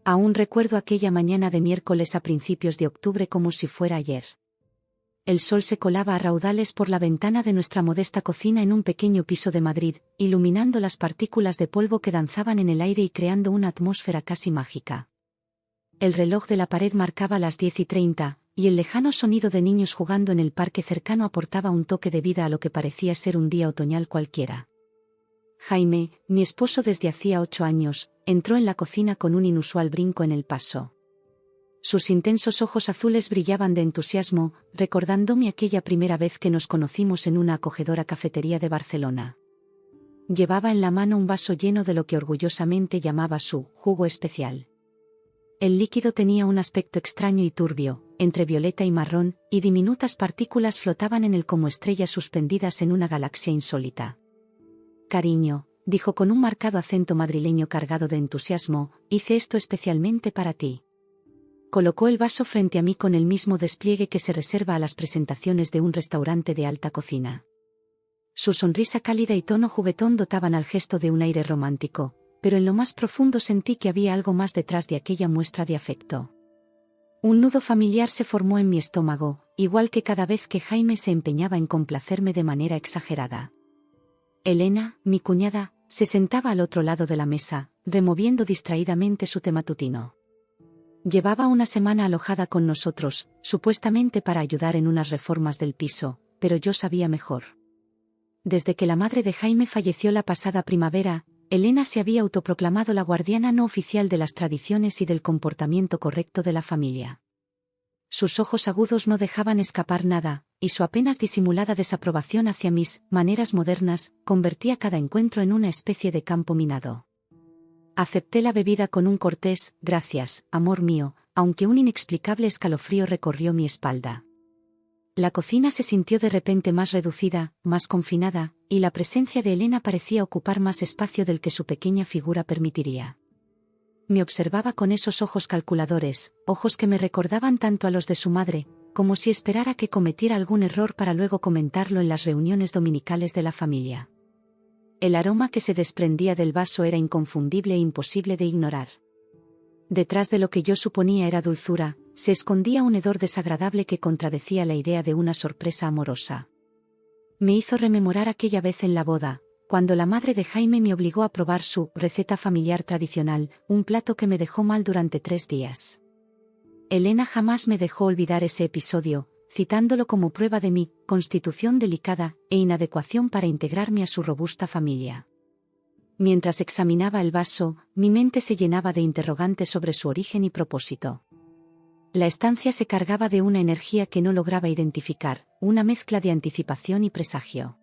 Aún recuerdo aquella mañana de miércoles a principios de octubre como si fuera ayer. El sol se colaba a raudales por la ventana de nuestra modesta cocina en un pequeño piso de Madrid, iluminando las partículas de polvo que danzaban en el aire y creando una atmósfera casi mágica. El reloj de la pared marcaba las 10:30, y el lejano sonido de niños jugando en el parque cercano aportaba un toque de vida a lo que parecía ser un día otoñal cualquiera. Jaime, mi esposo desde hacía 8 años, entró en la cocina con un inusual brinco en el paso. Sus intensos ojos azules brillaban de entusiasmo, recordándome aquella primera vez que nos conocimos en una acogedora cafetería de Barcelona. Llevaba en la mano un vaso lleno de lo que orgullosamente llamaba su jugo especial. El líquido tenía un aspecto extraño y turbio, entre violeta y marrón, y diminutas partículas flotaban en él como estrellas suspendidas en una galaxia insólita. Cariño, dijo con un marcado acento madrileño cargado de entusiasmo, hice esto especialmente para ti. Colocó el vaso frente a mí con el mismo despliegue que se reserva a las presentaciones de un restaurante de alta cocina. Su sonrisa cálida y tono juguetón dotaban al gesto de un aire romántico, pero en lo más profundo sentí que había algo más detrás de aquella muestra de afecto. Un nudo familiar se formó en mi estómago, igual que cada vez que Jaime se empeñaba en complacerme de manera exagerada. Elena, mi cuñada, se sentaba al otro lado de la mesa, removiendo distraídamente su té matutino. Llevaba una semana alojada con nosotros, supuestamente para ayudar en unas reformas del piso, pero yo sabía mejor. Desde que la madre de Jaime falleció la pasada primavera, Elena se había autoproclamado la guardiana no oficial de las tradiciones y del comportamiento correcto de la familia. Sus ojos agudos no dejaban escapar nada, y su apenas disimulada desaprobación hacia mis maneras modernas convertía cada encuentro en una especie de campo minado. Acepté la bebida con un cortés, gracias, amor mío, aunque un inexplicable escalofrío recorrió mi espalda. La cocina se sintió de repente más reducida, más confinada, y la presencia de Elena parecía ocupar más espacio del que su pequeña figura permitiría. Me observaba con esos ojos calculadores, ojos que me recordaban tanto a los de su madre, como si esperara que cometiera algún error para luego comentarlo en las reuniones dominicales de la familia. El aroma que se desprendía del vaso era inconfundible e imposible de ignorar. Detrás de lo que yo suponía era dulzura, se escondía un hedor desagradable que contradecía la idea de una sorpresa amorosa. Me hizo rememorar aquella vez en la boda, cuando la madre de Jaime me obligó a probar su receta familiar tradicional, un plato que me dejó mal durante 3 días. Elena jamás me dejó olvidar ese episodio, citándolo como prueba de mi constitución delicada e inadecuación para integrarme a su robusta familia. Mientras examinaba el vaso, mi mente se llenaba de interrogantes sobre su origen y propósito. La estancia se cargaba de una energía que no lograba identificar, una mezcla de anticipación y presagio.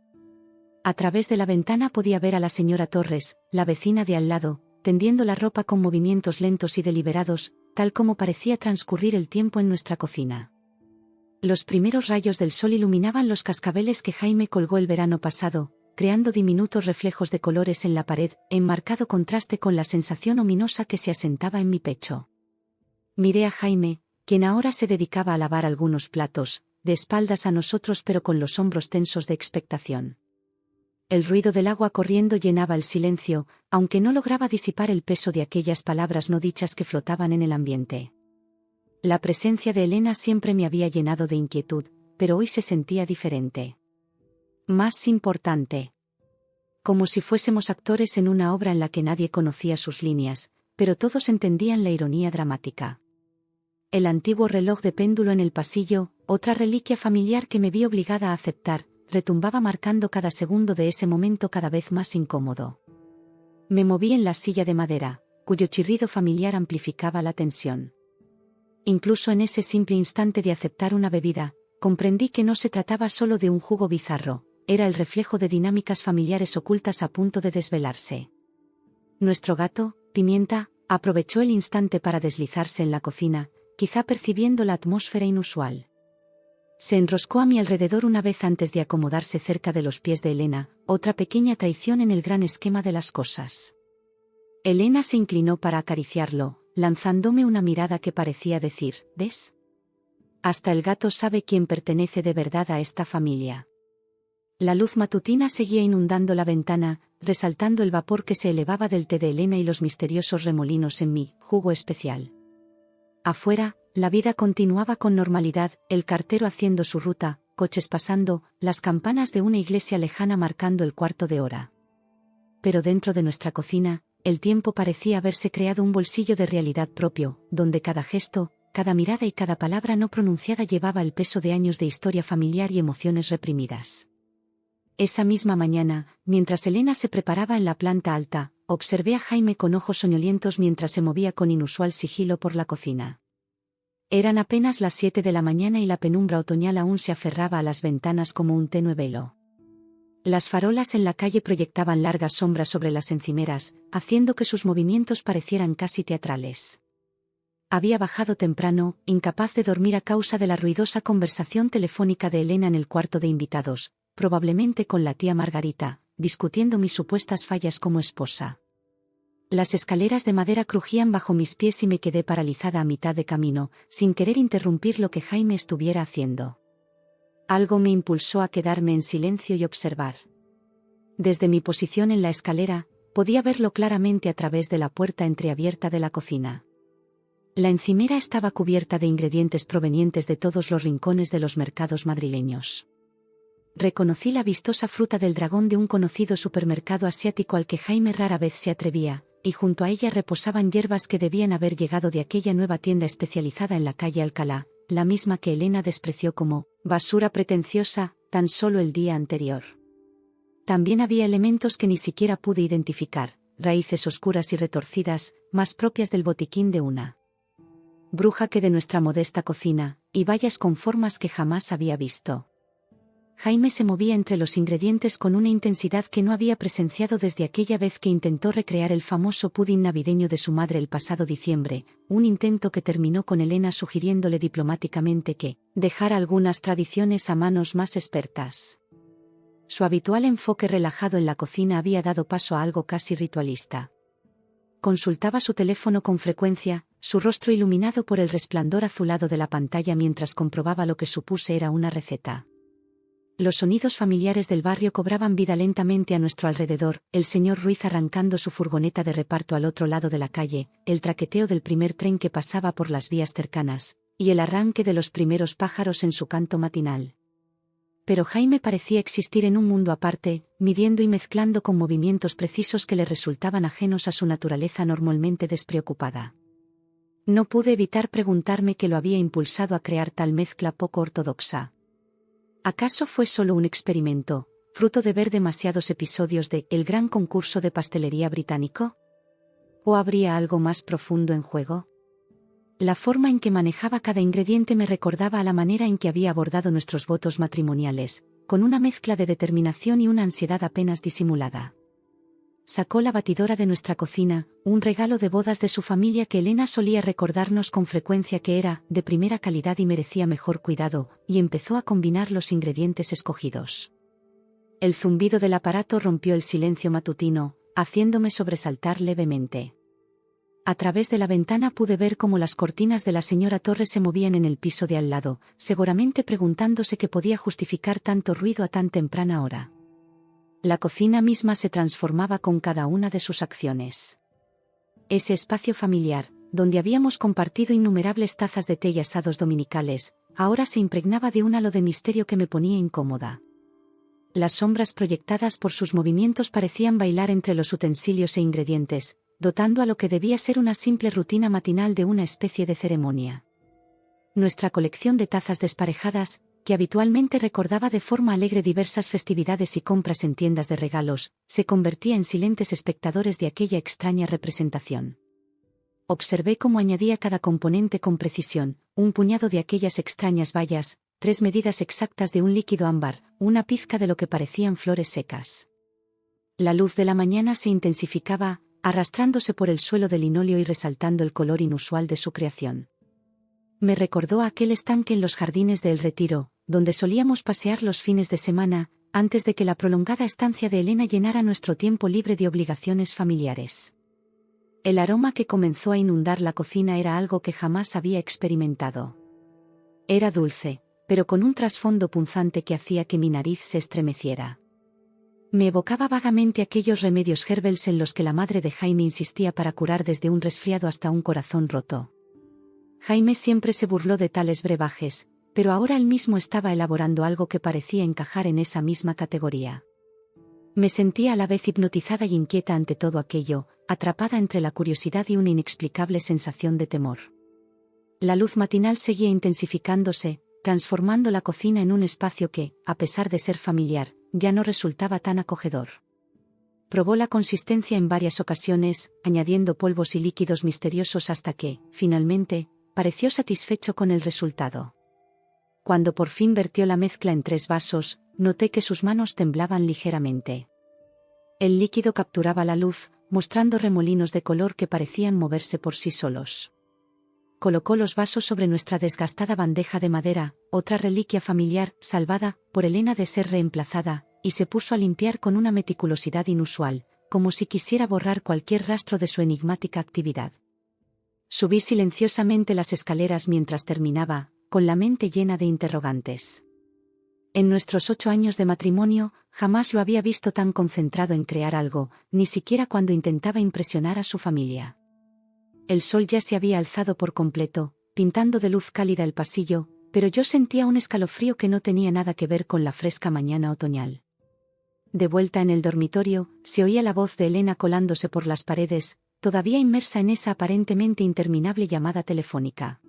A través de la ventana podía ver a la señora Torres, la vecina de al lado, tendiendo la ropa con movimientos lentos y deliberados, tal como parecía transcurrir el tiempo en nuestra cocina. Los primeros rayos del sol iluminaban los cascabeles que Jaime colgó el verano pasado, creando diminutos reflejos de colores en la pared, en marcado contraste con la sensación ominosa que se asentaba en mi pecho. Miré a Jaime, quien ahora se dedicaba a lavar algunos platos, de espaldas a nosotros pero con los hombros tensos de expectación. El ruido del agua corriendo llenaba el silencio, aunque no lograba disipar el peso de aquellas palabras no dichas que flotaban en el ambiente. La presencia de Elena siempre me había llenado de inquietud, pero hoy se sentía diferente. Más importante. Como si fuésemos actores en una obra en la que nadie conocía sus líneas, pero todos entendían la ironía dramática. El antiguo reloj de péndulo en el pasillo, otra reliquia familiar que me vi obligada a aceptar, retumbaba marcando cada segundo de ese momento cada vez más incómodo. Me moví en la silla de madera, cuyo chirrido familiar amplificaba la tensión. Incluso en ese simple instante de aceptar una bebida, comprendí que no se trataba solo de un jugo bizarro, era el reflejo de dinámicas familiares ocultas a punto de desvelarse. Nuestro gato, Pimienta, aprovechó el instante para deslizarse en la cocina, quizá percibiendo la atmósfera inusual. Se enroscó a mi alrededor una vez antes de acomodarse cerca de los pies de Elena, otra pequeña traición en el gran esquema de las cosas. Elena se inclinó para acariciarlo, lanzándome una mirada que parecía decir, ¿ves? Hasta el gato sabe quién pertenece de verdad a esta familia. La luz matutina seguía inundando la ventana, resaltando el vapor que se elevaba del té de Elena y los misteriosos remolinos en mi jugo especial. Afuera, la vida continuaba con normalidad, el cartero haciendo su ruta, coches pasando, las campanas de una iglesia lejana marcando el cuarto de hora. Pero dentro de nuestra cocina, el tiempo parecía haberse creado un bolsillo de realidad propio, donde cada gesto, cada mirada y cada palabra no pronunciada llevaba el peso de años de historia familiar y emociones reprimidas. Esa misma mañana, mientras Elena se preparaba en la planta alta, observé a Jaime con ojos soñolientos mientras se movía con inusual sigilo por la cocina. Eran apenas las 7 de la mañana y la penumbra otoñal aún se aferraba a las ventanas como un tenue velo. Las farolas en la calle proyectaban largas sombras sobre las encimeras, haciendo que sus movimientos parecieran casi teatrales. Había bajado temprano, incapaz de dormir a causa de la ruidosa conversación telefónica de Elena en el cuarto de invitados, probablemente con la tía Margarita, discutiendo mis supuestas fallas como esposa. Las escaleras de madera crujían bajo mis pies y me quedé paralizada a mitad de camino, sin querer interrumpir lo que Jaime estuviera haciendo. Algo me impulsó a quedarme en silencio y observar. Desde mi posición en la escalera, podía verlo claramente a través de la puerta entreabierta de la cocina. La encimera estaba cubierta de ingredientes provenientes de todos los rincones de los mercados madrileños. Reconocí la vistosa fruta del dragón de un conocido supermercado asiático al que Jaime rara vez se atrevía, y junto a ella reposaban hierbas que debían haber llegado de aquella nueva tienda especializada en la calle Alcalá, la misma que Elena despreció como basura pretenciosa tan solo el día anterior. También había elementos que ni siquiera pude identificar, raíces oscuras y retorcidas, más propias del botiquín de una bruja que de nuestra modesta cocina, y bayas con formas que jamás había visto. Jaime se movía entre los ingredientes con una intensidad que no había presenciado desde aquella vez que intentó recrear el famoso pudín navideño de su madre el pasado diciembre, un intento que terminó con Elena sugiriéndole diplomáticamente que dejara algunas tradiciones a manos más expertas. Su habitual enfoque relajado en la cocina había dado paso a algo casi ritualista. Consultaba su teléfono con frecuencia, su rostro iluminado por el resplandor azulado de la pantalla mientras comprobaba lo que supuse era una receta. Los sonidos familiares del barrio cobraban vida lentamente a nuestro alrededor, el señor Ruiz arrancando su furgoneta de reparto al otro lado de la calle, el traqueteo del primer tren que pasaba por las vías cercanas, y el arranque de los primeros pájaros en su canto matinal. Pero Jaime parecía existir en un mundo aparte, midiendo y mezclando con movimientos precisos que le resultaban ajenos a su naturaleza normalmente despreocupada. No pude evitar preguntarme qué lo había impulsado a crear tal mezcla poco ortodoxa. ¿Acaso fue solo un experimento, fruto de ver demasiados episodios de El gran concurso de pastelería británico? ¿O habría algo más profundo en juego? La forma en que manejaba cada ingrediente me recordaba a la manera en que había abordado nuestros votos matrimoniales, con una mezcla de determinación y una ansiedad apenas disimulada. Sacó la batidora de nuestra cocina, un regalo de bodas de su familia que Elena solía recordarnos con frecuencia que era de primera calidad y merecía mejor cuidado, y empezó a combinar los ingredientes escogidos. El zumbido del aparato rompió el silencio matutino, haciéndome sobresaltar levemente. A través de la ventana pude ver cómo las cortinas de la señora Torres se movían en el piso de al lado, seguramente preguntándose qué podía justificar tanto ruido a tan temprana hora. La cocina misma se transformaba con cada una de sus acciones. Ese espacio familiar, donde habíamos compartido innumerables tazas de té y asados dominicales, ahora se impregnaba de un halo de misterio que me ponía incómoda. Las sombras proyectadas por sus movimientos parecían bailar entre los utensilios e ingredientes, dotando a lo que debía ser una simple rutina matinal de una especie de ceremonia. Nuestra colección de tazas desparejadas, que habitualmente recordaba de forma alegre diversas festividades y compras en tiendas de regalos, se convertía en silentes espectadores de aquella extraña representación. Observé cómo añadía cada componente con precisión, un puñado de aquellas extrañas bayas, 3 medidas exactas de un líquido ámbar, una pizca de lo que parecían flores secas. La luz de la mañana se intensificaba, arrastrándose por el suelo de linóleo y resaltando el color inusual de su creación. Me recordó a aquel estanque en los jardines de El Retiro, donde solíamos pasear los fines de semana, antes de que la prolongada estancia de Elena llenara nuestro tiempo libre de obligaciones familiares. El aroma que comenzó a inundar la cocina era algo que jamás había experimentado. Era dulce, pero con un trasfondo punzante que hacía que mi nariz se estremeciera. Me evocaba vagamente aquellos remedios herbales en los que la madre de Jaime insistía para curar desde un resfriado hasta un corazón roto. Jaime siempre se burló de tales brebajes, pero ahora él mismo estaba elaborando algo que parecía encajar en esa misma categoría. Me sentía a la vez hipnotizada y inquieta ante todo aquello, atrapada entre la curiosidad y una inexplicable sensación de temor. La luz matinal seguía intensificándose, transformando la cocina en un espacio que, a pesar de ser familiar, ya no resultaba tan acogedor. Probó la consistencia en varias ocasiones, añadiendo polvos y líquidos misteriosos hasta que, finalmente, pareció satisfecho con el resultado. Cuando por fin vertió la mezcla en 3 vasos, noté que sus manos temblaban ligeramente. El líquido capturaba la luz, mostrando remolinos de color que parecían moverse por sí solos. Colocó los vasos sobre nuestra desgastada bandeja de madera, otra reliquia familiar, salvada por Elena de ser reemplazada, y se puso a limpiar con una meticulosidad inusual, como si quisiera borrar cualquier rastro de su enigmática actividad. Subí silenciosamente las escaleras mientras terminaba, con la mente llena de interrogantes. En nuestros 8 años de matrimonio, jamás lo había visto tan concentrado en crear algo, ni siquiera cuando intentaba impresionar a su familia. El sol ya se había alzado por completo, pintando de luz cálida el pasillo, pero yo sentía un escalofrío que no tenía nada que ver con la fresca mañana otoñal. De vuelta en el dormitorio, se oía la voz de Elena colándose por las paredes, todavía inmersa en esa aparentemente interminable llamada telefónica.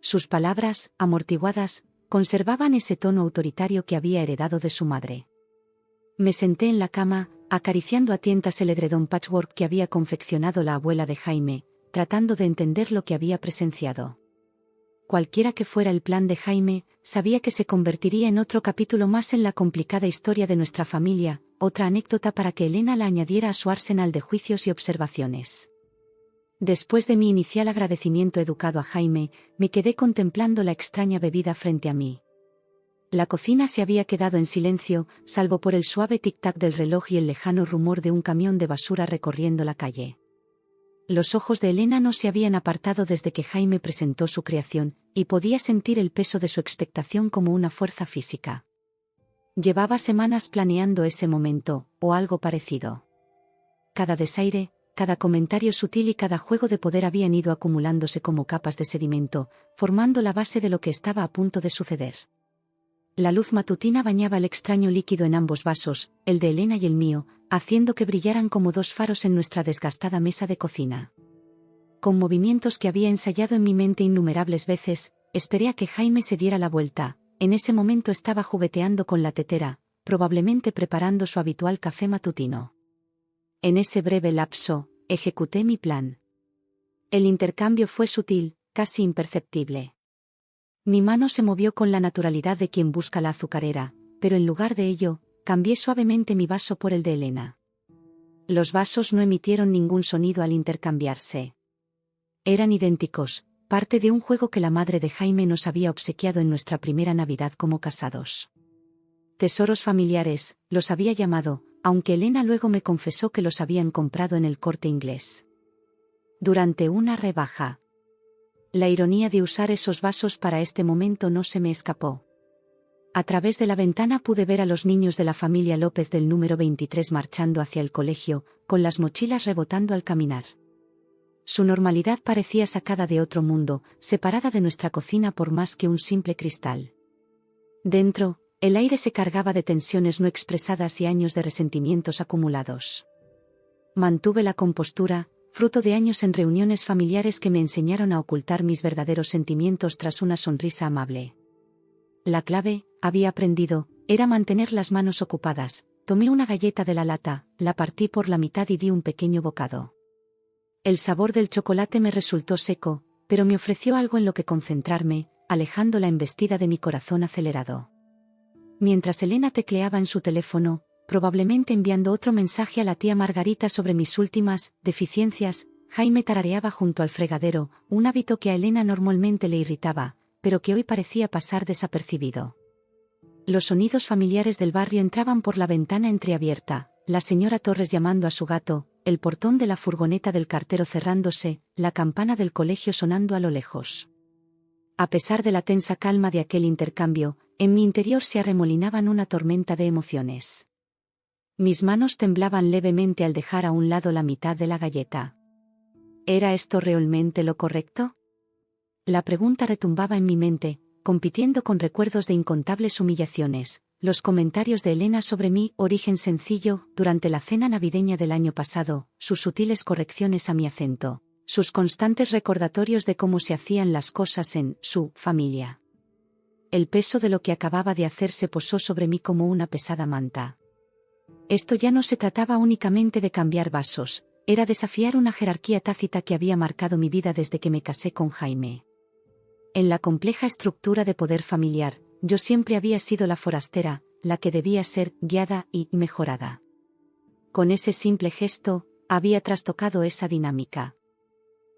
Sus palabras, amortiguadas, conservaban ese tono autoritario que había heredado de su madre. Me senté en la cama, acariciando a tientas el edredón patchwork que había confeccionado la abuela de Jaime, tratando de entender lo que había presenciado. Cualquiera que fuera el plan de Jaime, sabía que se convertiría en otro capítulo más en la complicada historia de nuestra familia, otra anécdota para que Elena la añadiera a su arsenal de juicios y observaciones. Después de mi inicial agradecimiento educado a Jaime, me quedé contemplando la extraña bebida frente a mí. La cocina se había quedado en silencio, salvo por el suave tic-tac del reloj y el lejano rumor de un camión de basura recorriendo la calle. Los ojos de Elena no se habían apartado desde que Jaime presentó su creación, y podía sentir el peso de su expectación como una fuerza física. Llevaba semanas planeando ese momento, o algo parecido. Cada desaire, cada comentario sutil y cada juego de poder habían ido acumulándose como capas de sedimento, formando la base de lo que estaba a punto de suceder. La luz matutina bañaba el extraño líquido en ambos vasos, el de Elena y el mío, haciendo que brillaran como 2 faros en nuestra desgastada mesa de cocina. Con movimientos que había ensayado en mi mente innumerables veces, esperé a que Jaime se diera la vuelta. En ese momento estaba jugueteando con la tetera, probablemente preparando su habitual café matutino. En ese breve lapso, ejecuté mi plan. El intercambio fue sutil, casi imperceptible. Mi mano se movió con la naturalidad de quien busca la azucarera, pero en lugar de ello, cambié suavemente mi vaso por el de Elena. Los vasos no emitieron ningún sonido al intercambiarse. Eran idénticos, parte de un juego que la madre de Jaime nos había obsequiado en nuestra primera Navidad como casados. Tesoros familiares, los había llamado, aunque Elena luego me confesó que los habían comprado en el Corte Inglés. Durante una rebaja. La ironía de usar esos vasos para este momento no se me escapó. A través de la ventana pude ver a los niños de la familia López del número 23 marchando hacia el colegio, con las mochilas rebotando al caminar. Su normalidad parecía sacada de otro mundo, separada de nuestra cocina por más que un simple cristal. Dentro, el aire se cargaba de tensiones no expresadas y años de resentimientos acumulados. Mantuve la compostura, fruto de años en reuniones familiares que me enseñaron a ocultar mis verdaderos sentimientos tras una sonrisa amable. La clave, había aprendido, era mantener las manos ocupadas. Tomé una galleta de la lata, la partí por la mitad y di un pequeño bocado. El sabor del chocolate me resultó seco, pero me ofreció algo en lo que concentrarme, alejando la embestida de mi corazón acelerado. Mientras Elena tecleaba en su teléfono, probablemente enviando otro mensaje a la tía Margarita sobre mis últimas deficiencias, Jaime tarareaba junto al fregadero, un hábito que a Elena normalmente le irritaba, pero que hoy parecía pasar desapercibido. Los sonidos familiares del barrio entraban por la ventana entreabierta, la señora Torres llamando a su gato, el portón de la furgoneta del cartero cerrándose, la campana del colegio sonando a lo lejos. A pesar de la tensa calma de aquel intercambio, en mi interior se arremolinaban una tormenta de emociones. Mis manos temblaban levemente al dejar a un lado la mitad de la galleta. ¿Era esto realmente lo correcto? La pregunta retumbaba en mi mente, compitiendo con recuerdos de incontables humillaciones, los comentarios de Elena sobre mi origen sencillo durante la cena navideña del año pasado, sus sutiles correcciones a mi acento, sus constantes recordatorios de cómo se hacían las cosas en su familia. El peso de lo que acababa de hacer se posó sobre mí como una pesada manta. Esto ya no se trataba únicamente de cambiar vasos, era desafiar una jerarquía tácita que había marcado mi vida desde que me casé con Jaime. En la compleja estructura de poder familiar, yo siempre había sido la forastera, la que debía ser guiada y mejorada. Con ese simple gesto, había trastocado esa dinámica.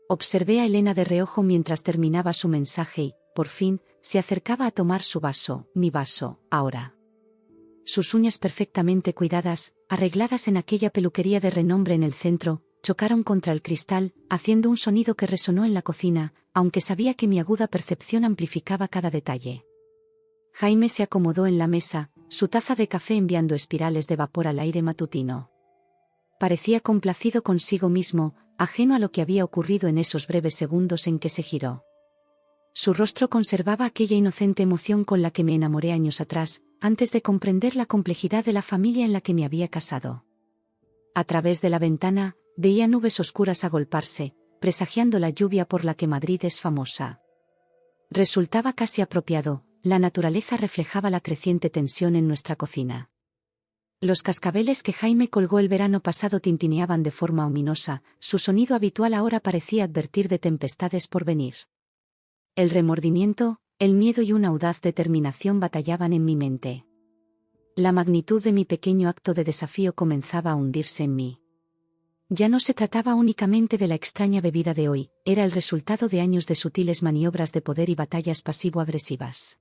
Observé a Elena de reojo mientras terminaba su mensaje y, por fin, se acercaba a tomar su vaso, mi vaso, ahora. Sus uñas perfectamente cuidadas, arregladas en aquella peluquería de renombre en el centro, chocaron contra el cristal, haciendo un sonido que resonó en la cocina, aunque sabía que mi aguda percepción amplificaba cada detalle. Jaime se acomodó en la mesa, su taza de café enviando espirales de vapor al aire matutino. Parecía complacido consigo mismo, ajeno a lo que había ocurrido en esos breves segundos en que se giró. Su rostro conservaba aquella inocente emoción con la que me enamoré años atrás, antes de comprender la complejidad de la familia en la que me había casado. A través de la ventana, veía nubes oscuras agolparse, presagiando la lluvia por la que Madrid es famosa. Resultaba casi apropiado, la naturaleza reflejaba la creciente tensión en nuestra cocina. Los cascabeles que Jaime colgó el verano pasado tintineaban de forma ominosa, su sonido habitual ahora parecía advertir de tempestades por venir. El remordimiento, el miedo y una audaz determinación batallaban en mi mente. La magnitud de mi pequeño acto de desafío comenzaba a hundirse en mí. Ya no se trataba únicamente de la extraña bebida de hoy, era el resultado de años de sutiles maniobras de poder y batallas pasivo-agresivas.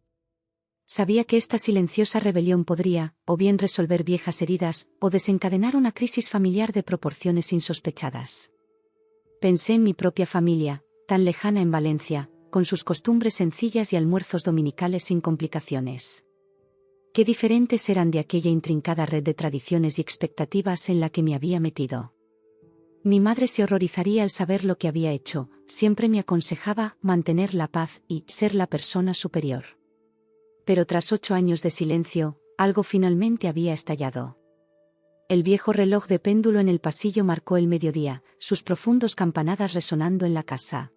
Sabía que esta silenciosa rebelión podría, o bien resolver viejas heridas, o desencadenar una crisis familiar de proporciones insospechadas. Pensé en mi propia familia, tan lejana en Valencia, con sus costumbres sencillas y almuerzos dominicales sin complicaciones. Qué diferentes eran de aquella intrincada red de tradiciones y expectativas en la que me había metido. Mi madre se horrorizaría al saber lo que había hecho, siempre me aconsejaba mantener la paz y ser la persona superior. Pero tras 8 años de silencio, algo finalmente había estallado. El viejo reloj de péndulo en el pasillo marcó el mediodía, sus profundos campanadas resonando en la casa.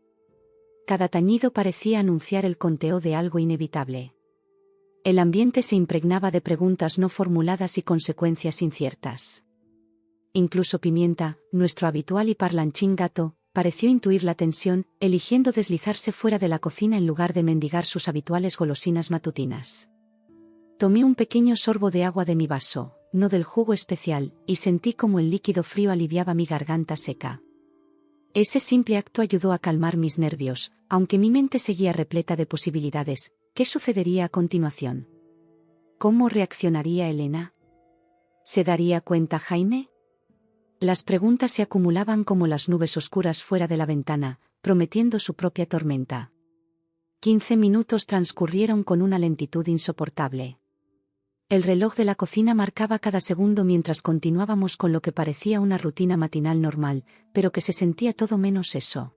Cada tañido parecía anunciar el conteo de algo inevitable. El ambiente se impregnaba de preguntas no formuladas y consecuencias inciertas. Incluso Pimienta, nuestro habitual y parlanchín gato, pareció intuir la tensión, eligiendo deslizarse fuera de la cocina en lugar de mendigar sus habituales golosinas matutinas. Tomé un pequeño sorbo de agua de mi vaso, no del jugo especial, y sentí como el líquido frío aliviaba mi garganta seca. Ese simple acto ayudó a calmar mis nervios, aunque mi mente seguía repleta de posibilidades. ¿Qué sucedería a continuación? ¿Cómo reaccionaría Elena? ¿Se daría cuenta Jaime? Las preguntas se acumulaban como las nubes oscuras fuera de la ventana, prometiendo su propia tormenta. 15 minutos transcurrieron con una lentitud insoportable. El reloj de la cocina marcaba cada segundo mientras continuábamos con lo que parecía una rutina matinal normal, pero que se sentía todo menos eso.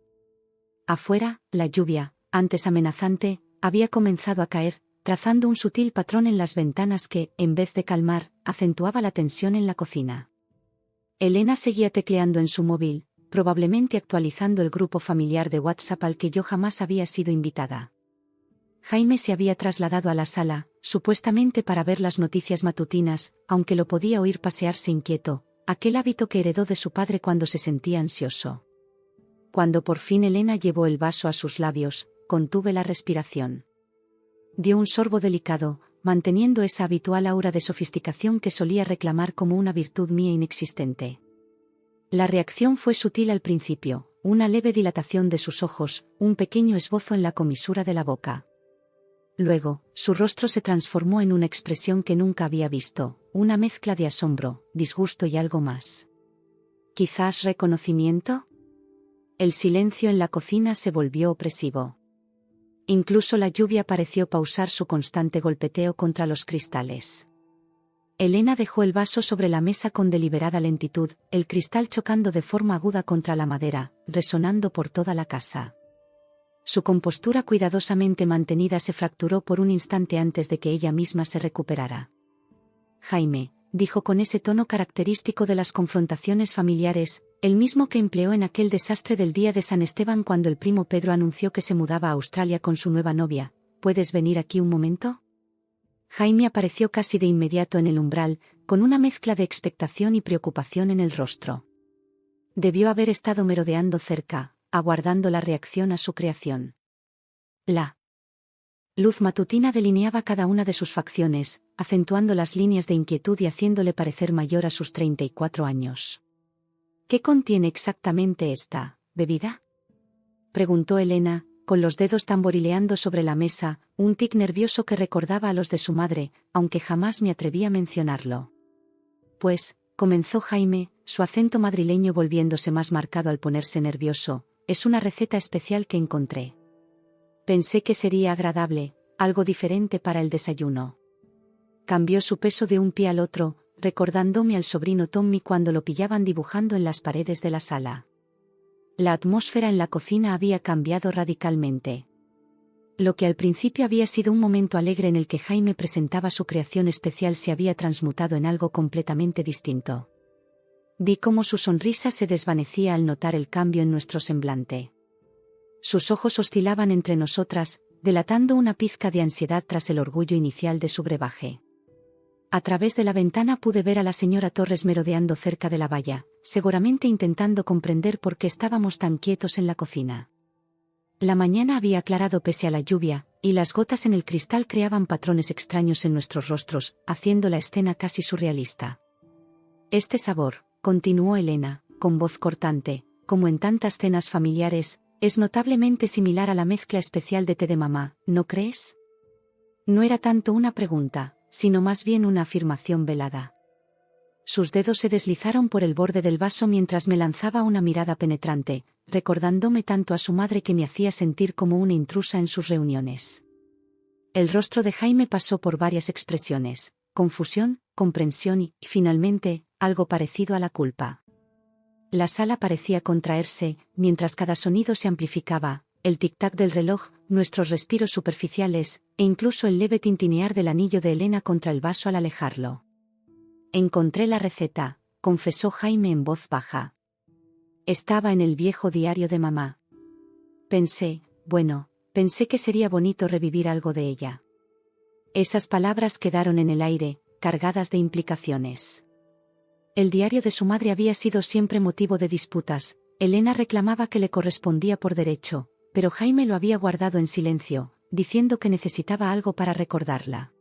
Afuera, la lluvia, antes amenazante, había comenzado a caer, trazando un sutil patrón en las ventanas que, en vez de calmar, acentuaba la tensión en la cocina. Elena seguía tecleando en su móvil, probablemente actualizando el grupo familiar de WhatsApp al que yo jamás había sido invitada. Jaime se había trasladado a la sala, supuestamente para ver las noticias matutinas, aunque lo podía oír pasearse inquieto, aquel hábito que heredó de su padre cuando se sentía ansioso. Cuando por fin Elena llevó el vaso a sus labios, contuve la respiración. Dio un sorbo delicado, manteniendo esa habitual aura de sofisticación que solía reclamar como una virtud mía inexistente. La reacción fue sutil al principio, una leve dilatación de sus ojos, un pequeño esbozo en la comisura de la boca. Luego, su rostro se transformó en una expresión que nunca había visto, una mezcla de asombro, disgusto y algo más. ¿Quizás reconocimiento? El silencio en la cocina se volvió opresivo. Incluso la lluvia pareció pausar su constante golpeteo contra los cristales. Elena dejó el vaso sobre la mesa con deliberada lentitud, el cristal chocando de forma aguda contra la madera, resonando por toda la casa. Su compostura cuidadosamente mantenida se fracturó por un instante antes de que ella misma se recuperara. Jaime, dijo con ese tono característico de las confrontaciones familiares, el mismo que empleó en aquel desastre del día de San Esteban cuando el primo Pedro anunció que se mudaba a Australia con su nueva novia, ¿puedes venir aquí un momento? Jaime apareció casi de inmediato en el umbral, con una mezcla de expectación y preocupación en el rostro. Debió haber estado merodeando cerca, aguardando la reacción a su creación. La luz matutina delineaba cada una de sus facciones, acentuando las líneas de inquietud y haciéndole parecer mayor a sus 34 años. ¿Qué contiene exactamente esta bebida?, preguntó Elena, con los dedos tamborileando sobre la mesa, un tic nervioso que recordaba a los de su madre, aunque jamás me atreví a mencionarlo. Pues, comenzó Jaime, su acento madrileño volviéndose más marcado al ponerse nervioso, es una receta especial que encontré. Pensé que sería agradable, algo diferente para el desayuno. Cambió su peso de un pie al otro, recordándome al sobrino Tommy cuando lo pillaban dibujando en las paredes de la sala. La atmósfera en la cocina había cambiado radicalmente. Lo que al principio había sido un momento alegre en el que Jaime presentaba su creación especial se había transmutado en algo completamente distinto. Vi cómo su sonrisa se desvanecía al notar el cambio en nuestro semblante. Sus ojos oscilaban entre nosotras, delatando una pizca de ansiedad tras el orgullo inicial de su brebaje. A través de la ventana pude ver a la señora Torres merodeando cerca de la valla, seguramente intentando comprender por qué estábamos tan quietos en la cocina. La mañana había aclarado pese a la lluvia, y las gotas en el cristal creaban patrones extraños en nuestros rostros, haciendo la escena casi surrealista. Este sabor, continuó Elena, con voz cortante, como en tantas cenas familiares, es notablemente similar a la mezcla especial de té de mamá, ¿no crees? No era tanto una pregunta, sino más bien una afirmación velada. Sus dedos se deslizaron por el borde del vaso mientras me lanzaba una mirada penetrante, recordándome tanto a su madre que me hacía sentir como una intrusa en sus reuniones. El rostro de Jaime pasó por varias expresiones, confusión, comprensión y, finalmente, algo parecido a la culpa. La sala parecía contraerse, mientras cada sonido se amplificaba, el tic-tac del reloj, nuestros respiros superficiales, e incluso el leve tintinear del anillo de Elena contra el vaso al alejarlo. Encontré la receta, confesó Jaime en voz baja. Estaba en el viejo diario de mamá. Pensé que sería bonito revivir algo de ella. Esas palabras quedaron en el aire, cargadas de implicaciones. El diario de su madre había sido siempre motivo de disputas. Elena reclamaba que le correspondía por derecho, pero Jaime lo había guardado en silencio, diciendo que necesitaba algo para recordarla.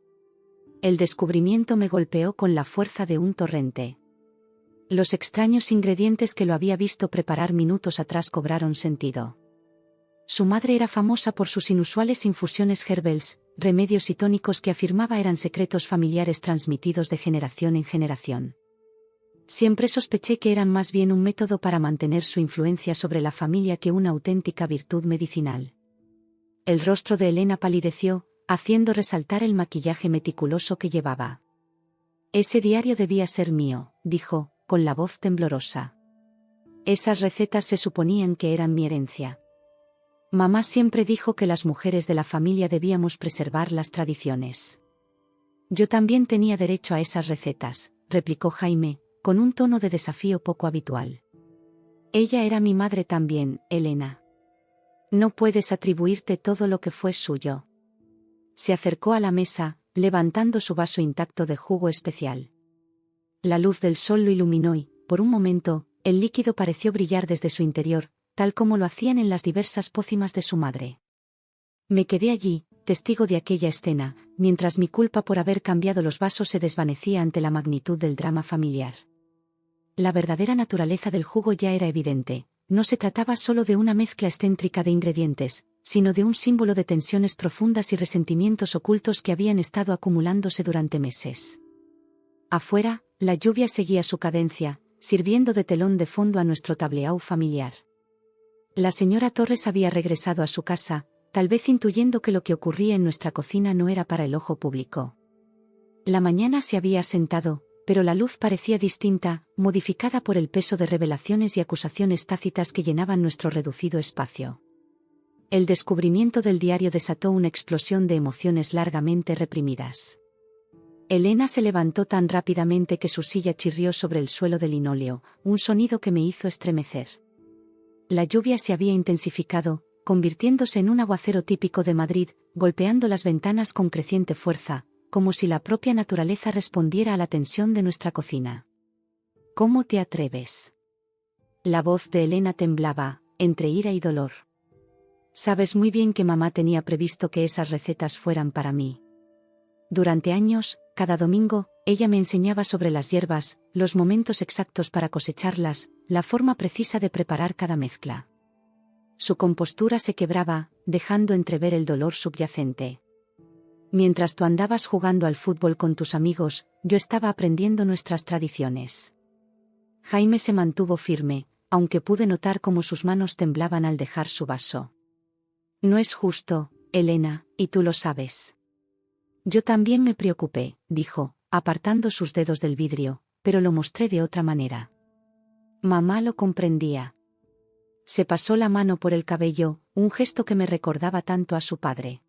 El descubrimiento me golpeó con la fuerza de un torrente. Los extraños ingredientes que lo había visto preparar minutos atrás cobraron sentido. Su madre era famosa por sus inusuales infusiones herbales, remedios y tónicos que afirmaba eran secretos familiares transmitidos de generación en generación. Siempre sospeché que eran más bien un método para mantener su influencia sobre la familia que una auténtica virtud medicinal. El rostro de Elena palideció, haciendo resaltar el maquillaje meticuloso que llevaba. Ese diario debía ser mío, dijo, con la voz temblorosa. Esas recetas se suponían que eran mi herencia. Mamá siempre dijo que las mujeres de la familia debíamos preservar las tradiciones. Yo también tenía derecho a esas recetas, replicó Jaime, con un tono de desafío poco habitual. Ella era mi madre también, Elena. No puedes atribuirte todo lo que fue suyo. Se acercó a la mesa, levantando su vaso intacto de jugo especial. La luz del sol lo iluminó y, por un momento, el líquido pareció brillar desde su interior, tal como lo hacían en las diversas pócimas de su madre. Me quedé allí, testigo de aquella escena, mientras mi culpa por haber cambiado los vasos se desvanecía ante la magnitud del drama familiar. La verdadera naturaleza del jugo ya era evidente, no se trataba solo de una mezcla excéntrica de ingredientes, sino de un símbolo de tensiones profundas y resentimientos ocultos que habían estado acumulándose durante meses. Afuera, la lluvia seguía su cadencia, sirviendo de telón de fondo a nuestro tableau familiar. La señora Torres había regresado a su casa, tal vez intuyendo que lo que ocurría en nuestra cocina no era para el ojo público. La mañana se había asentado, pero la luz parecía distinta, modificada por el peso de revelaciones y acusaciones tácitas que llenaban nuestro reducido espacio. El descubrimiento del diario desató una explosión de emociones largamente reprimidas. Elena se levantó tan rápidamente que su silla chirrió sobre el suelo de linóleo, un sonido que me hizo estremecer. La lluvia se había intensificado, convirtiéndose en un aguacero típico de Madrid, golpeando las ventanas con creciente fuerza, como si la propia naturaleza respondiera a la tensión de nuestra cocina. ¿Cómo te atreves? La voz de Elena temblaba, entre ira y dolor. Sabes muy bien que mamá tenía previsto que esas recetas fueran para mí. Durante años, cada domingo, ella me enseñaba sobre las hierbas, los momentos exactos para cosecharlas, la forma precisa de preparar cada mezcla. Su compostura se quebraba, dejando entrever el dolor subyacente. Mientras tú andabas jugando al fútbol con tus amigos, yo estaba aprendiendo nuestras tradiciones. Jaime se mantuvo firme, aunque pude notar cómo sus manos temblaban al dejar su vaso. No es justo, Elena, y tú lo sabes. Yo también me preocupé, dijo, apartando sus dedos del vidrio, pero lo mostré de otra manera. Mamá lo comprendía. Se pasó la mano por el cabello, un gesto que me recordaba tanto a su padre.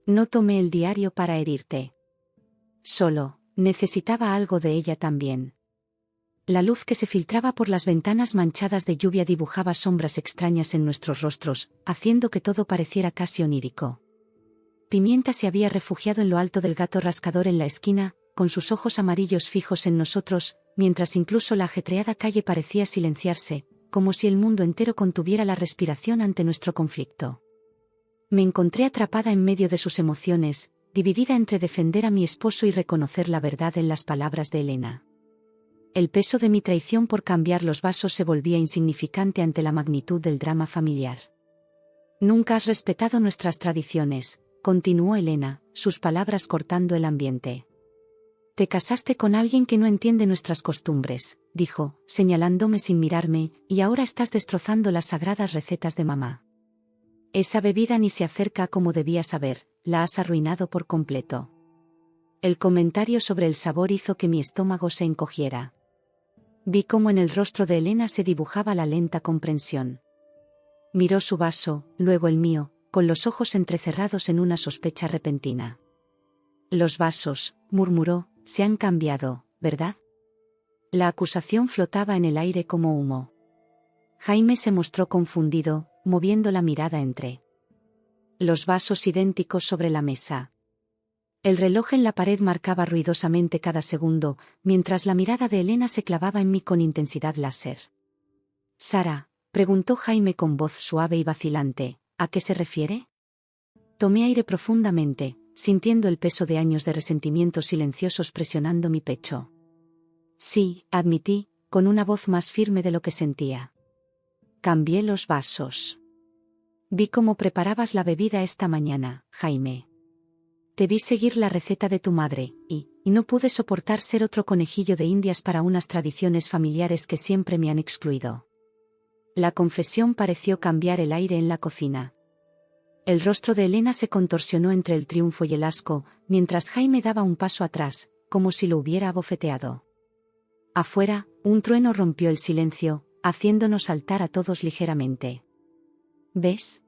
No tomé el diario para herirte. Solo, necesitaba algo de ella también. La luz que se filtraba por las ventanas manchadas de lluvia dibujaba sombras extrañas en nuestros rostros, haciendo que todo pareciera casi onírico. Pimienta se había refugiado en lo alto del gato rascador en la esquina, con sus ojos amarillos fijos en nosotros, mientras incluso la ajetreada calle parecía silenciarse, como si el mundo entero contuviera la respiración ante nuestro conflicto. Me encontré atrapada en medio de sus emociones, dividida entre defender a mi esposo y reconocer la verdad en las palabras de Elena. El peso de mi traición por cambiar los vasos se volvía insignificante ante la magnitud del drama familiar. Nunca has respetado nuestras tradiciones, continuó Elena, sus palabras cortando el ambiente. Te casaste con alguien que no entiende nuestras costumbres, dijo, señalándome sin mirarme, y ahora estás destrozando las sagradas recetas de mamá. Esa bebida ni se acerca a como debía saber, la has arruinado por completo. El comentario sobre el sabor hizo que mi estómago se encogiera. Vi cómo en el rostro de Elena se dibujaba la lenta comprensión. Miró su vaso, luego el mío, con los ojos entrecerrados en una sospecha repentina. Los vasos, murmuró, se han cambiado, ¿verdad? La acusación flotaba en el aire como humo. Jaime se mostró confundido, moviendo la mirada entre los vasos idénticos sobre la mesa. El reloj en la pared marcaba ruidosamente cada segundo, mientras la mirada de Elena se clavaba en mí con intensidad láser. «Sara», preguntó Jaime con voz suave y vacilante, ¿a qué se refiere? Tomé aire profundamente, sintiendo el peso de años de resentimientos silenciosos presionando mi pecho. Sí, admití, con una voz más firme de lo que sentía. Cambié los vasos. Vi cómo preparabas la bebida esta mañana, Jaime. Te vi seguir la receta de tu madre, y no pude soportar ser otro conejillo de indias para unas tradiciones familiares que siempre me han excluido. La confesión pareció cambiar el aire en la cocina. El rostro de Elena se contorsionó entre el triunfo y el asco, mientras Jaime daba un paso atrás, como si lo hubiera abofeteado. Afuera, un trueno rompió el silencio, haciéndonos saltar a todos ligeramente. ¿Ves?,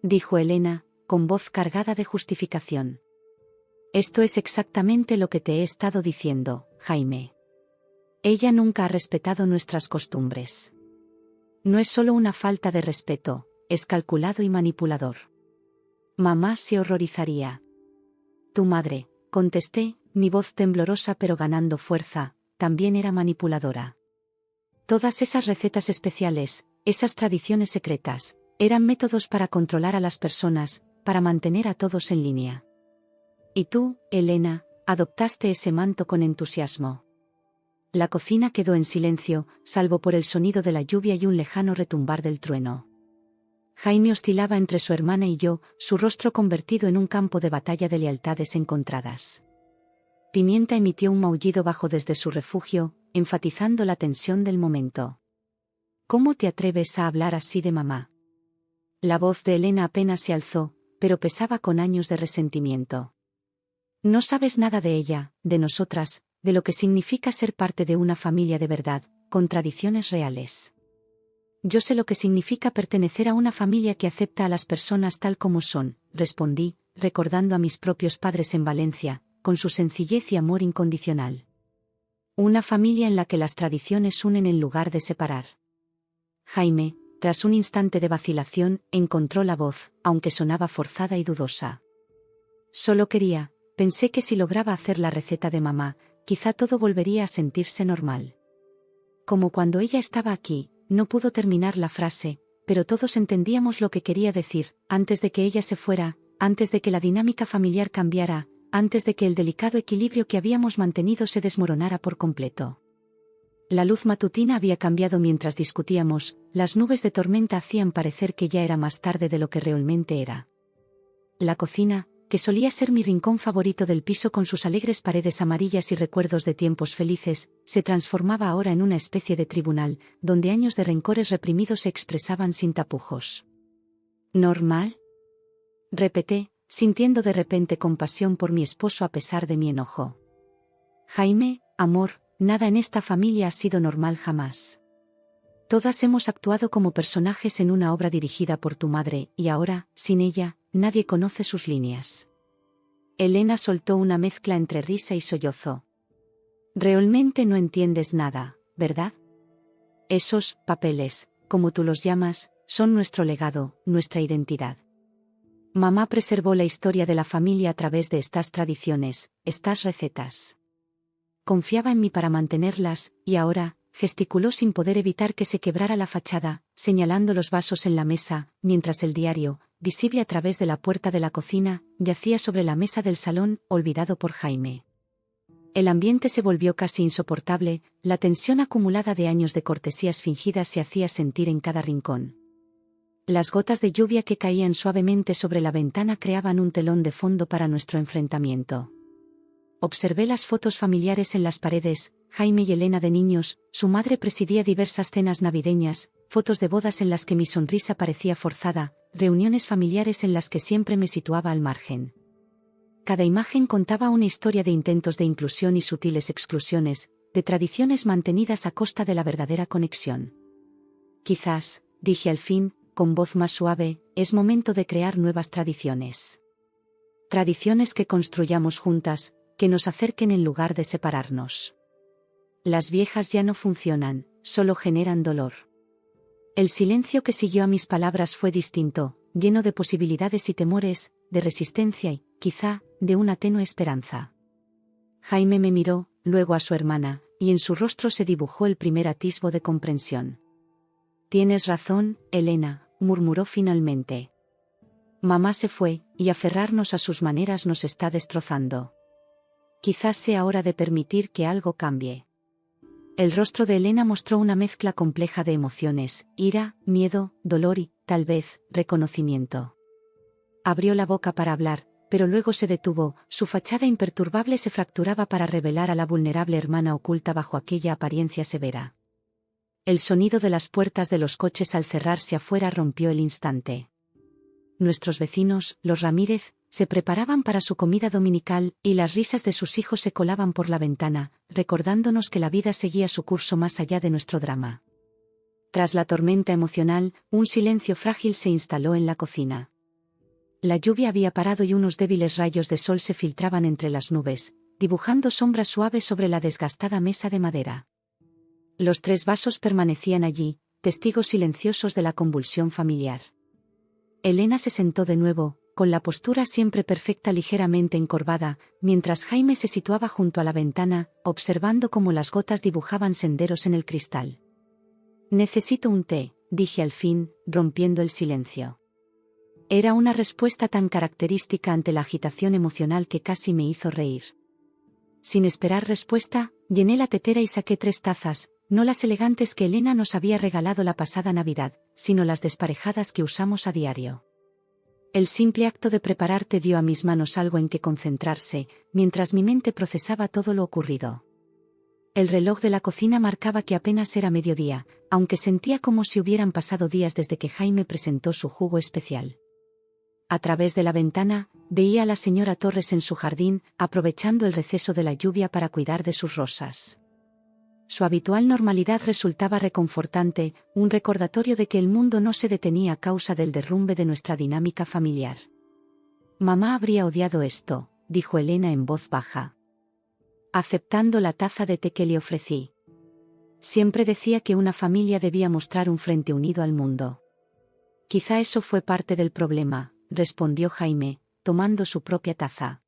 dijo Elena, con voz cargada de justificación. Esto es exactamente lo que te he estado diciendo, Jaime. Ella nunca ha respetado nuestras costumbres. No es solo una falta de respeto, es calculado y manipulador. Mamá se horrorizaría. Tu madre, contesté, mi voz temblorosa pero ganando fuerza, también era manipuladora. Todas esas recetas especiales, esas tradiciones secretas, eran métodos para controlar a las personas, para mantener a todos en línea. Y tú, Elena, adoptaste ese manto con entusiasmo. La cocina quedó en silencio, salvo por el sonido de la lluvia y un lejano retumbar del trueno. Jaime oscilaba entre su hermana y yo, su rostro convertido en un campo de batalla de lealtades encontradas. Pimienta emitió un maullido bajo desde su refugio, enfatizando la tensión del momento. ¿Cómo te atreves a hablar así de mamá? La voz de Elena apenas se alzó, pero pesaba con años de resentimiento. No sabes nada de ella, de nosotras, de lo que significa ser parte de una familia de verdad, con tradiciones reales. Yo sé lo que significa pertenecer a una familia que acepta a las personas tal como son, respondí, recordando a mis propios padres en Valencia, con su sencillez y amor incondicional. Una familia en la que las tradiciones unen en lugar de separar. Jaime, tras un instante de vacilación, encontró la voz, aunque sonaba forzada y dudosa. Solo pensé que si lograba hacer la receta de mamá, quizá todo volvería a sentirse normal. Como cuando ella estaba aquí, no pudo terminar la frase, pero todos entendíamos lo que quería decir, antes de que ella se fuera, antes de que la dinámica familiar cambiara, antes de que el delicado equilibrio que habíamos mantenido se desmoronara por completo. La luz matutina había cambiado mientras discutíamos, las nubes de tormenta hacían parecer que ya era más tarde de lo que realmente era. La cocina, que solía ser mi rincón favorito del piso con sus alegres paredes amarillas y recuerdos de tiempos felices, se transformaba ahora en una especie de tribunal, donde años de rencores reprimidos se expresaban sin tapujos. ¿Normal?, repeté, sintiendo de repente compasión por mi esposo a pesar de mi enojo. Jaime, amor, nada en esta familia ha sido normal jamás. Todas hemos actuado como personajes en una obra dirigida por tu madre, y ahora, sin ella, nadie conoce sus líneas. Elena soltó una mezcla entre risa y sollozo. Realmente no entiendes nada, ¿verdad? Esos papeles, como tú los llamas, son nuestro legado, nuestra identidad. Mamá preservó la historia de la familia a través de estas tradiciones, estas recetas. Confiaba en mí para mantenerlas, y ahora, gesticuló sin poder evitar que se quebrara la fachada, señalando los vasos en la mesa, mientras el diario, visible a través de la puerta de la cocina, yacía sobre la mesa del salón, olvidado por Jaime. El ambiente se volvió casi insoportable, la tensión acumulada de años de cortesías fingidas se hacía sentir en cada rincón. Las gotas de lluvia que caían suavemente sobre la ventana creaban un telón de fondo para nuestro enfrentamiento. Observé las fotos familiares en las paredes, Jaime y Elena de niños, su madre presidía diversas cenas navideñas, fotos de bodas en las que mi sonrisa parecía forzada, reuniones familiares en las que siempre me situaba al margen. Cada imagen contaba una historia de intentos de inclusión y sutiles exclusiones, de tradiciones mantenidas a costa de la verdadera conexión. Quizás, dije al fin, con voz más suave, es momento de crear nuevas tradiciones. Tradiciones que construyamos juntas, que nos acerquen en lugar de separarnos. Las viejas ya no funcionan, solo generan dolor. El silencio que siguió a mis palabras fue distinto, lleno de posibilidades y temores, de resistencia y, quizá, de una tenue esperanza. Jaime me miró, luego a su hermana, y en su rostro se dibujó el primer atisbo de comprensión. Tienes razón, Elena, murmuró finalmente. Mamá se fue, y aferrarnos a sus maneras nos está destrozando. Quizás sea hora de permitir que algo cambie. El rostro de Elena mostró una mezcla compleja de emociones, ira, miedo, dolor y, tal vez, reconocimiento. Abrió la boca para hablar, pero luego se detuvo, su fachada imperturbable se fracturaba para revelar a la vulnerable hermana oculta bajo aquella apariencia severa. El sonido de las puertas de los coches al cerrarse afuera rompió el instante. Nuestros vecinos, los Ramírez, se preparaban para su comida dominical, y las risas de sus hijos se colaban por la ventana, recordándonos que la vida seguía su curso más allá de nuestro drama. Tras la tormenta emocional, un silencio frágil se instaló en la cocina. La lluvia había parado y unos débiles rayos de sol se filtraban entre las nubes, dibujando sombras suaves sobre la desgastada mesa de madera. Los 3 vasos permanecían allí, testigos silenciosos de la convulsión familiar. Elena se sentó de nuevo, con la postura siempre perfecta ligeramente encorvada, mientras Jaime se situaba junto a la ventana, observando cómo las gotas dibujaban senderos en el cristal. Necesito un té, dije al fin, rompiendo el silencio. Era una respuesta tan característica ante la agitación emocional que casi me hizo reír. Sin esperar respuesta, llené la tetera y saqué 3 tazas, no las elegantes que Elena nos había regalado la pasada Navidad, sino las desparejadas que usamos a diario. El simple acto de prepararte dio a mis manos algo en que concentrarse, mientras mi mente procesaba todo lo ocurrido. El reloj de la cocina marcaba que apenas era mediodía, aunque sentía como si hubieran pasado días desde que Jaime presentó su jugo especial. A través de la ventana, veía a la señora Torres en su jardín, aprovechando el receso de la lluvia para cuidar de sus rosas. Su habitual normalidad resultaba reconfortante, un recordatorio de que el mundo no se detenía a causa del derrumbe de nuestra dinámica familiar. Mamá habría odiado esto, dijo Elena en voz baja, aceptando la taza de té que le ofrecí. Siempre decía que una familia debía mostrar un frente unido al mundo. Quizá eso fue parte del problema, respondió Jaime, tomando su propia taza.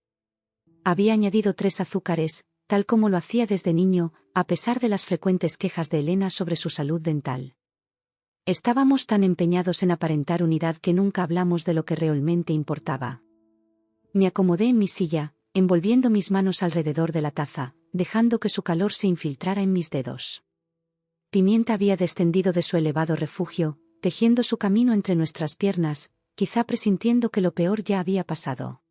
Había añadido 3 azúcares, tal como lo hacía desde niño, a pesar de las frecuentes quejas de Elena sobre su salud dental. Estábamos tan empeñados en aparentar unidad que nunca hablamos de lo que realmente importaba. Me acomodé en mi silla, envolviendo mis manos alrededor de la taza, dejando que su calor se infiltrara en mis dedos. Pimienta había descendido de su elevado refugio, tejiendo su camino entre nuestras piernas, quizá presintiendo que lo peor ya había pasado.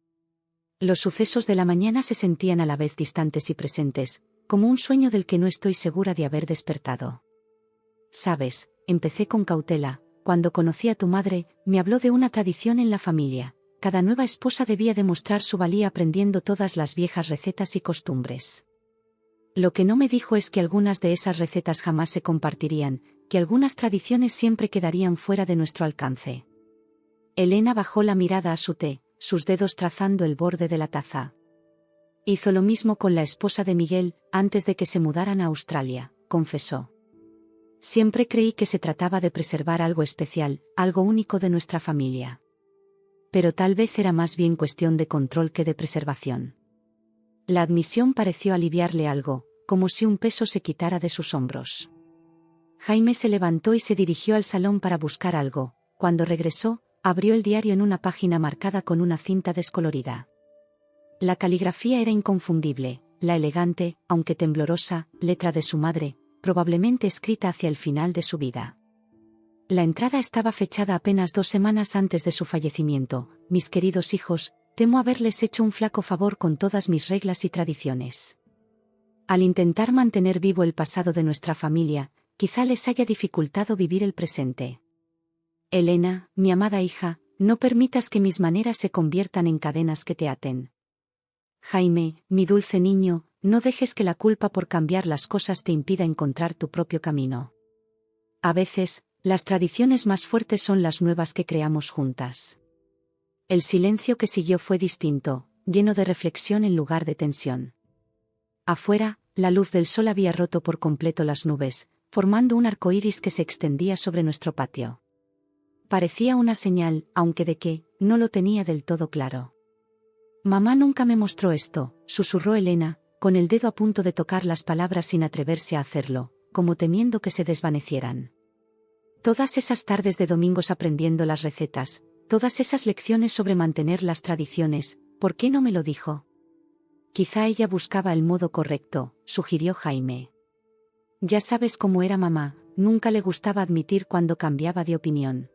Los sucesos de la mañana se sentían a la vez distantes y presentes, como un sueño del que no estoy segura de haber despertado. Sabes, empecé con cautela, cuando conocí a tu madre, me habló de una tradición en la familia. Cada nueva esposa debía demostrar su valía aprendiendo todas las viejas recetas y costumbres. Lo que no me dijo es que algunas de esas recetas jamás se compartirían, que algunas tradiciones siempre quedarían fuera de nuestro alcance. Elena bajó la mirada a su té, sus dedos trazando el borde de la taza. Hizo lo mismo con la esposa de Miguel, antes de que se mudaran a Australia, confesó. Siempre creí que se trataba de preservar algo especial, algo único de nuestra familia. Pero tal vez era más bien cuestión de control que de preservación. La admisión pareció aliviarle algo, como si un peso se quitara de sus hombros. Jaime se levantó y se dirigió al salón para buscar algo. Cuando regresó, abrió el diario en una página marcada con una cinta descolorida. La caligrafía era inconfundible, la elegante, aunque temblorosa, letra de su madre, probablemente escrita hacia el final de su vida. La entrada estaba fechada apenas 2 semanas antes de su fallecimiento. Mis queridos hijos, temo haberles hecho un flaco favor con todas mis reglas y tradiciones. Al intentar mantener vivo el pasado de nuestra familia, quizá les haya dificultado vivir el presente. Elena, mi amada hija, no permitas que mis maneras se conviertan en cadenas que te aten. Jaime, mi dulce niño, no dejes que la culpa por cambiar las cosas te impida encontrar tu propio camino. A veces, las tradiciones más fuertes son las nuevas que creamos juntas. El silencio que siguió fue distinto, lleno de reflexión en lugar de tensión. Afuera, la luz del sol había roto por completo las nubes, formando un arco iris que se extendía sobre nuestro patio. Parecía una señal, aunque de qué, no lo tenía del todo claro. Mamá nunca me mostró esto, susurró Elena, con el dedo a punto de tocar las palabras sin atreverse a hacerlo, como temiendo que se desvanecieran. Todas esas tardes de domingos aprendiendo las recetas, todas esas lecciones sobre mantener las tradiciones, ¿por qué no me lo dijo? Quizá ella buscaba el modo correcto, sugirió Jaime. Ya sabes cómo era mamá, nunca le gustaba admitir cuando cambiaba de opinión.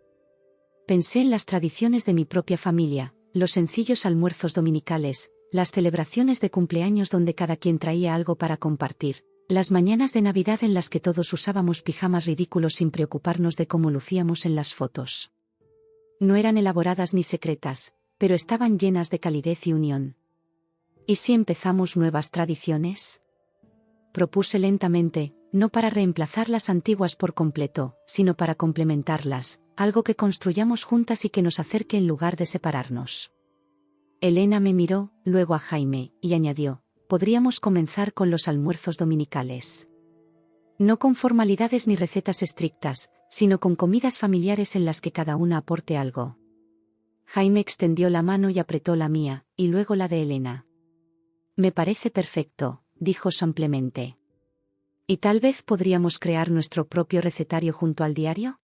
Pensé en las tradiciones de mi propia familia, los sencillos almuerzos dominicales, las celebraciones de cumpleaños donde cada quien traía algo para compartir, las mañanas de Navidad en las que todos usábamos pijamas ridículos sin preocuparnos de cómo lucíamos en las fotos. No eran elaboradas ni secretas, pero estaban llenas de calidez y unión. ¿Y si empezamos nuevas tradiciones? Propuse lentamente, no para reemplazar las antiguas por completo, sino para complementarlas, algo que construyamos juntas y que nos acerque en lugar de separarnos. Elena me miró, luego a Jaime, y añadió, podríamos comenzar con los almuerzos dominicales. No con formalidades ni recetas estrictas, sino con comidas familiares en las que cada una aporte algo. Jaime extendió la mano y apretó la mía, y luego la de Elena. Me parece perfecto, dijo simplemente. ¿Y tal vez podríamos crear nuestro propio recetario junto al diario?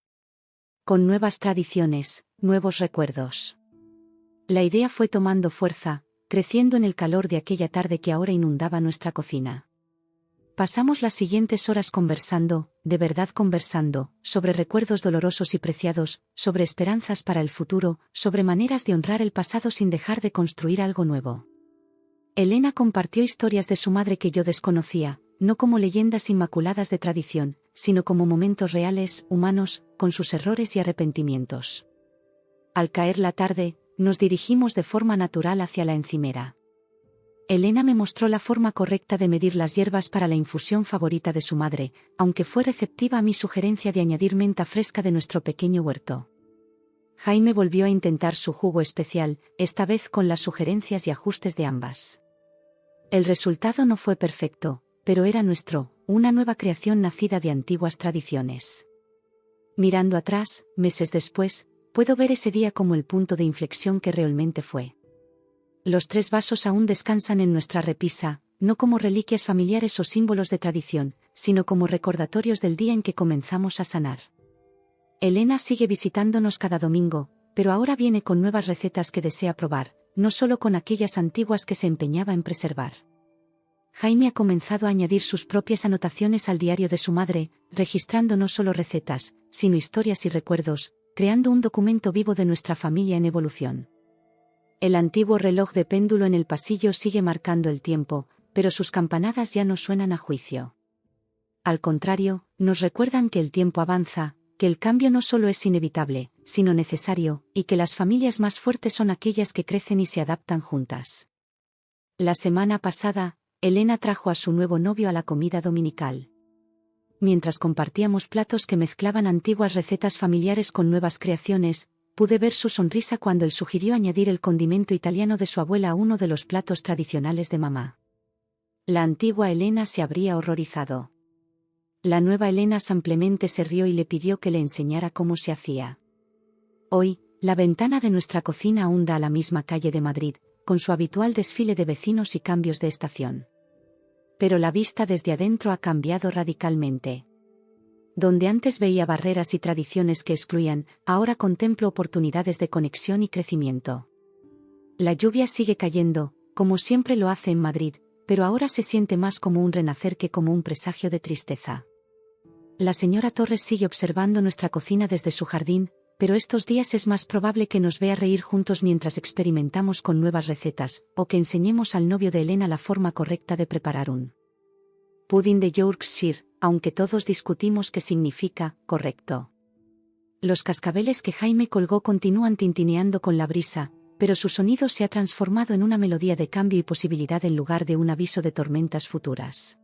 Con nuevas tradiciones, nuevos recuerdos. La idea fue tomando fuerza, creciendo en el calor de aquella tarde que ahora inundaba nuestra cocina. Pasamos las siguientes horas conversando, de verdad conversando, sobre recuerdos dolorosos y preciados, sobre esperanzas para el futuro, sobre maneras de honrar el pasado sin dejar de construir algo nuevo. Elena compartió historias de su madre que yo desconocía, no como leyendas inmaculadas de tradición, sino como momentos reales, humanos, con sus errores y arrepentimientos. Al caer la tarde, nos dirigimos de forma natural hacia la encimera. Elena me mostró la forma correcta de medir las hierbas para la infusión favorita de su madre, aunque fue receptiva a mi sugerencia de añadir menta fresca de nuestro pequeño huerto. Jaime volvió a intentar su jugo especial, esta vez con las sugerencias y ajustes de ambas. El resultado no fue perfecto, pero era nuestro, una nueva creación nacida de antiguas tradiciones. Mirando atrás, meses después, puedo ver ese día como el punto de inflexión que realmente fue. Los 3 vasos aún descansan en nuestra repisa, no como reliquias familiares o símbolos de tradición, sino como recordatorios del día en que comenzamos a sanar. Elena sigue visitándonos cada domingo, pero ahora viene con nuevas recetas que desea probar, no solo con aquellas antiguas que se empeñaba en preservar. Jaime ha comenzado a añadir sus propias anotaciones al diario de su madre, registrando no solo recetas, sino historias y recuerdos, creando un documento vivo de nuestra familia en evolución. El antiguo reloj de péndulo en el pasillo sigue marcando el tiempo, pero sus campanadas ya no suenan a juicio. Al contrario, nos recuerdan que el tiempo avanza, que el cambio no solo es inevitable, sino necesario, y que las familias más fuertes son aquellas que crecen y se adaptan juntas. La semana pasada, Elena trajo a su nuevo novio a la comida dominical. Mientras compartíamos platos que mezclaban antiguas recetas familiares con nuevas creaciones, pude ver su sonrisa cuando él sugirió añadir el condimento italiano de su abuela a uno de los platos tradicionales de mamá. La antigua Elena se habría horrorizado. La nueva Elena simplemente se rió y le pidió que le enseñara cómo se hacía. Hoy, la ventana de nuestra cocina aún da a la misma calle de Madrid, con su habitual desfile de vecinos y cambios de estación. Pero la vista desde adentro ha cambiado radicalmente. Donde antes veía barreras y tradiciones que excluían, ahora contemplo oportunidades de conexión y crecimiento. La lluvia sigue cayendo, como siempre lo hace en Madrid, pero ahora se siente más como un renacer que como un presagio de tristeza. La señora Torres sigue observando nuestra cocina desde su jardín, pero estos días es más probable que nos vea reír juntos mientras experimentamos con nuevas recetas, o que enseñemos al novio de Elena la forma correcta de preparar un pudding de Yorkshire, aunque todos discutimos qué significa correcto. Los cascabeles que Jaime colgó continúan tintineando con la brisa, pero su sonido se ha transformado en una melodía de cambio y posibilidad en lugar de un aviso de tormentas futuras.